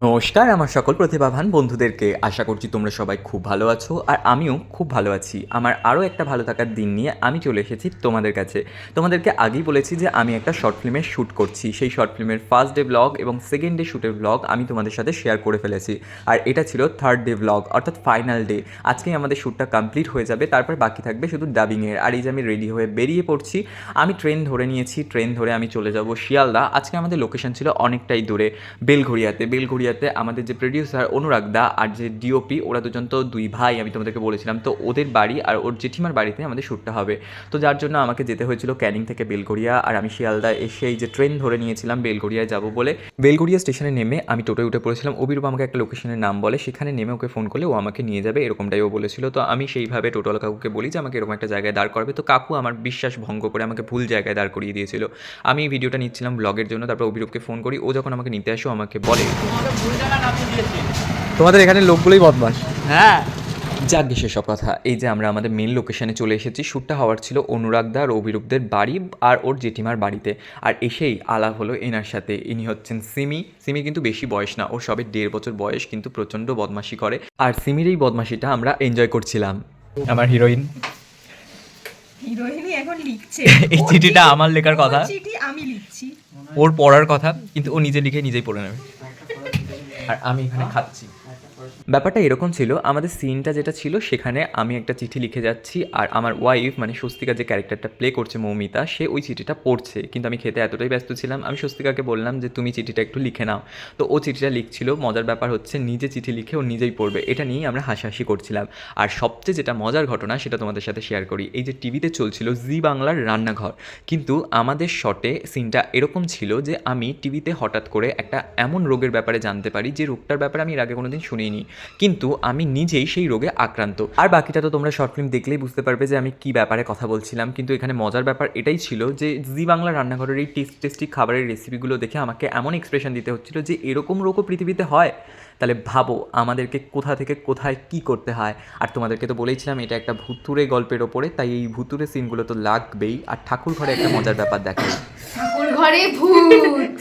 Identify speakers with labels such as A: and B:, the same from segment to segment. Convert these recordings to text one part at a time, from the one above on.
A: নমস্কার আমার সকল প্রতিভাবান বন্ধুদেরকে। আশা করছি তোমরা সবাই খুব ভালো আছো আর আমিও খুব ভালো আছি। আমার আরও একটা ভালো থাকার দিন নিয়ে আমি চলে এসেছি তোমাদের কাছে। তোমাদেরকে আগেই বলেছি যে আমি একটা শর্ট ফিল্মের শ্যুট করছি। সেই শর্ট ফিল্মের ফার্স্ট ডে ব্লগ এবং সেকেন্ড ডে শ্যুটের ব্লগ আমি তোমাদের সাথে শেয়ার করে ফেলেছি। আর এটা ছিল থার্ড ডে ব্লগ, অর্থাৎ ফাইনাল ডে। আজকেই আমাদের শ্যুটটা কমপ্লিট হয়ে যাবে, তারপর বাকি থাকবে শুধু ডাবিংয়ের। আর এই যে আমি রেডি হয়ে বেরিয়ে পড়ছি, আমি ট্রেন ধরে নিয়েছি। ট্রেন ধরে আমি চলে যাব শিয়ালদা। আজকে আমাদের লোকেশন ছিল অনেকটাই দূরে, বেলঘড়িয়াতে আমাদের যে প্রডিউসার অনুরাগ দা আর যে ডিওপি, ওরা দুজন তো দুই ভাই, আমি তোমাদেরকে বলেছিলাম। তো ওদের বাড়ি আর ওর জেঠিমার বাড়িতে আমাদের শ্যুটটা হবে। তো যার জন্য আমাকে যেতে হয়েছিল ক্যানিং থেকে বেলঘড়িয়া। আর আমি শিয়ালদা এসে এই যে ট্রেন ধরে নিয়েছিলাম বেলঘড়িয়ায় যাব বলে। বেলঘড়িয়া স্টেশনে নেমে আমি টোটোয় উঠে পড়েছিলাম। অবিরূপ আমাকে একটা লোকেশনের নাম বলে, সেখানে নেমে ওকে ফোন করলে ও আমাকে নিয়ে যাবে, এরকমটাই ও বলেছিল। তো আমি সেইভাবে টোটোওয়ালা কাকুকে বলি যে আমাকে এরকম একটা জায়গায় দাঁড় করাবে। তো কাকু আমার বিশ্বাস ভঙ্গ করে আমাকে ভুল জায়গায় দাঁড় করিয়ে দিয়েছিল। আমি এই ভিডিওটা নিচ্ছিলাম ব্লগের জন্য। তারপর অবিরূপকে ফোন করি, ও যখন আমাকে নিতে আসো আমাকে বলে
B: তোমাদের এখানে লোকগুলোই বদমাশ।
A: হ্যাঁ। যাক সেসব কথা, এই যে আমরা আমাদের মেন লোকেশনে চলে এসেছি। শ্যুটটা হওয়ার ছিল অনুরাগদা আর অভিরূপদের বাড়ি আর ওর জেঠিমার বাড়িতে। আর এসেই আলাপ হলো এনার সাথে। ইনি হচ্ছেন সিমি। সিমি কিন্তু বেশি বয়স না, ওর সবে 1.5 বছর বয়স, কিন্তু প্রচণ্ড বদমাশি করে। আর সিমির এই বদমাশিটা আমরা এনজয় করছিলাম।
B: আমার হিরোইন
C: হিরোইনই এখন লিখছে।
B: এই চিঠিটা আমার লেখার কথা,
C: চিঠি আমি লিখছি।
B: ওর পড়ার কথা, কিন্তু ও নিজে লিখে নিজেই পড়ে নেবে। আর আমি এখানে খাচ্ছি।
A: ব্যাপারটা এরকম ছিল, আমাদের সিনটা যেটা ছিল সেখানে আমি একটা চিঠি লিখে যাচ্ছি আর আমার ওয়াইফ মানে স্বস্তিকা যে ক্যারেক্টারটা প্লে করছে মৌমিতা, সে ওই চিঠিটা পড়ছে। কিন্তু আমি খেতে এতটাই ব্যস্ত ছিলাম, আমি স্বস্তিকাকে বললাম যে তুমি চিঠিটা একটু লিখে নাও। তো ও চিঠিটা লিখছিল। মজার ব্যাপার হচ্ছে নিজে চিঠি লিখে ও নিজেই পড়বে, এটা নিয়েই আমরা হাসাহাসি করছিলাম। আর সবচেয়ে যেটা মজার ঘটনা সেটা তোমাদের সাথে শেয়ার করি। এই যে টিভিতে চলছিল জি বাংলার রান্নাঘর, কিন্তু আমাদের শটে সিনটা এরকম ছিল যে আমি টিভিতে হঠাৎ করে একটা এমন রোগের ব্যাপারে জানতে পারি যে রোগটার ব্যাপারে আমি এর আগে কোনোদিন শুনিনি, কিন্তু আমি নিজেই সেই রোগে আক্রান্ত। আর বাকিটা তো তোমরা শর্ট ফিল্ম দেখলেই বুঝতে পারবে যে আমি কী ব্যাপারে কথা বলছিলাম। কিন্তু এখানে মজার ব্যাপার এটাই ছিল যে জি বাংলা রান্নাঘরের এই টেস্টি খাবারের রেসিপিগুলো দেখে আমাকে এমন এক্সপ্রেশন দিতে হচ্ছিল যে এরকম রোগও পৃথিবীতে হয়। তাহলে ভাবো আমাদেরকে কোথা থেকে কোথায় কি করতে হয়। আর তোমাদেরকে তো বলেইছিলাম এটা একটা ভুতুরে গল্পের ওপরে, তাই এই ভুতুরে সিনগুলো তো লাগবেই। আর ঠাকুর ঘরে একটা মজার ব্যাপার দেখাই।
C: ঠাকুর ঘরে ভূত,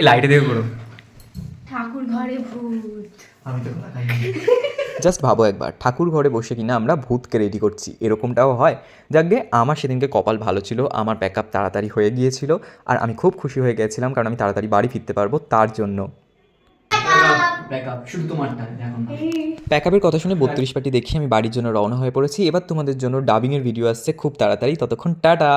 B: লাইটে দিয়ে করো।
C: ঠাকুর ঘরে ভূত।
B: আমি তো
A: জাস্ট ভাবো একবার, ঠাকুর ঘরে বসে কিনা আমরা ভূতকে রেডি করছি, এরকমটাও হয়। যাকগে আমার সেদিনকে কপাল ভালো ছিল, আমার প্যাকআপ তাড়াতাড়ি হয়ে গিয়েছিল। আর আমি খুব খুশি হয়ে গেছিলাম, কারণ আমি তাড়াতাড়ি বাড়ি ফিরতে পারবো তার জন্য।
B: শুধু তোমারটা এখন
A: প্যাকআপের কথা শুনে 32 পাটি দেখি আমি বাড়ির জন্য রওনা হয়ে পড়েছি। এবার তোমাদের জন্য ডাবিংয়ের ভিডিও আসছে খুব তাড়াতাড়ি, ততক্ষণ টাটা।